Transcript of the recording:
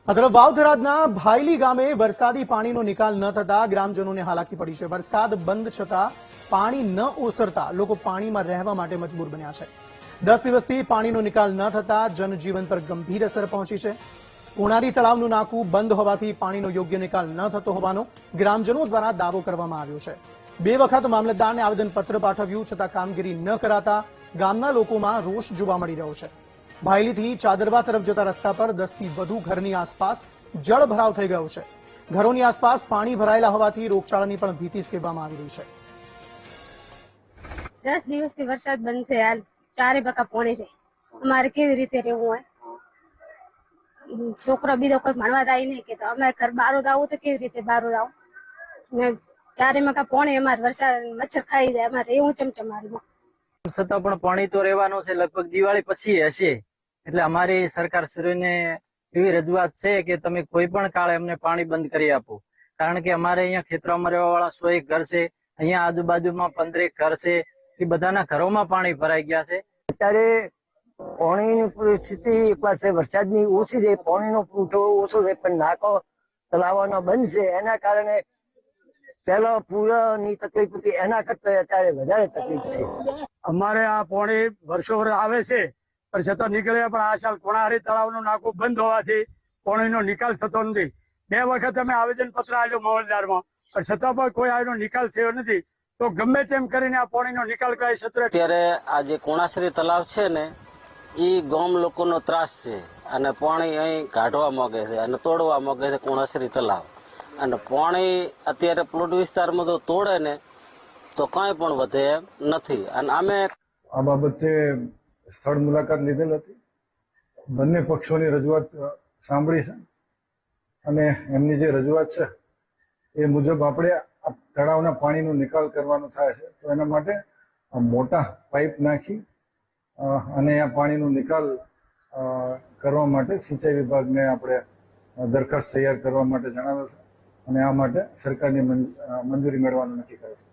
આ તરફ વાવથરાદના ભાયલી ગામે વરસાદી પાણીનો નિકાલ ન થતા ગ્રામજનોને હાલાકી પડી છે। વરસાદ બંધ છતાં પાણી ન ઓસરતા લોકો પાણીમાં રહેવા માટે મજબૂર બન્યા છે। 10 દિવસથી પાણીનો નિકાલ ન થતા જનજીવન પર ગંભીર અસર પહોંચી છે। પુણારી તળાવનું નાકું બંધ હોવાથી પાણીનો યોગ્ય નિકાલ ન થતો હોવાનો ગ્રામજનો દ્વારા દાવો કરવામાં આવ્યો છે। 2 વખત મામલતદારને આવેદનપત્ર પાઠવ્યું છતાં કામગીરી ન કરાતા ગામના લોકોમાં રોષ જોવા મળી રહ્યો છે। ભાયલીથી ચાદરવા તરફ જતા રસ્તા પર 10 થી વધુ ઘરની આસપાસ જળભરાવ થઈ ગયો છે। ઘરોની આસપાસ પાણી ભરાયેલા હોવાથી રોગચાળાની પણ ભીતિ સેવવામાં આવી રહી છે। 10 દિવસથી વરસાદ બંધ છે। હાલ 4 બકા પોણી છે। અમારે કેવી રીતે રહેવું હોય? છોકરો બીજો કોઈ ભણવા જાય નહીં કે તો અમે ઘર બહાર આવું તો કેવી રીતે બહાર આવું? ને 4 બકા પોણી અમારે વરસાદ મચ્છર ખાઈ જાય। અમારે રહેવું ચમચમારીમાં છતાં પણ પાણી તો રહેવાનું છે। લગભગ દિવાળી પછી હશે એટલે અમારી સરકારશ્રીને એવી રજૂઆત છે કે તમે કોઈ પણ કાળે અમને પાણી બંધ કરી આપો। કારણ કે અમારે અહીંયા ખેતરોમાં રહેવા વાળા 101 ઘર છે। અહીંયા આજુબાજુમાં 15 ઘર છે। એ બધાના ઘરોમાં પાણી ભરાઈ ગયા છે। અત્યારે પાણીની પરિસ્થિતિ એક પાસે વરસાદની ઓછી છે, પાણીનો પુરવઠો ઓછો છે, પણ નાકો તલાવવાનો બંધ છે। એના કારણે પહેલા પૂરની તકલીફ હતી એના કરતા અત્યારે વધારે તકલીફ છે। અમારે આ પાણી વર્ષો વર્ષ આવે છે પણ છતાં નીકળે, પણ આ સાલ કોણારી તળાવનું નાકું બંધ હોવાથી પાણીનો નિકાલ થતો નથી। 2 વખત અમે આવેદન પત્ર આપ્યો મામલતદારમાં, પણ છતાં પણ કોઈ આનો નિકાલ થયો નથી। તો ગમે તેમ કરીને આ પાણીનો નિકાલ કરાય સત્ર। અત્યારે આ જે કોણાશ્રી તલાવ છે ને એ ગામ લોકોનો ત્રાસ છે અને પાણી અહીં કાઢવા માંગે છે અને તોડવા માંગે છે કોણાશ્રી તલાવ। અને પાણી અત્યારે પ્લોટ વિસ્તારમાં તો તોડે ને તો કાંઈ પણ વધે એમ નથી। અને અમે આ બાબતે સ્થળ મુલાકાત લીધેલ હતી, બંને પક્ષોની રજૂઆત સાંભળી છે અને એમની જે રજૂઆત છે એ મુજબ આપણે આ તળાવના પાણીનો નિકાલ કરવાનો થાય છે। તો એના માટે મોટા પાઇપ નાખી અને આ પાણીનો નિકાલ કરવા માટે સિંચાઈ વિભાગને આપણે દરખાસ્ત તૈયાર કરવા માટે જણાવેલ છે અને આ માટે સરકારની મંજૂરી મેળવવાનું નક્કી કરે છે।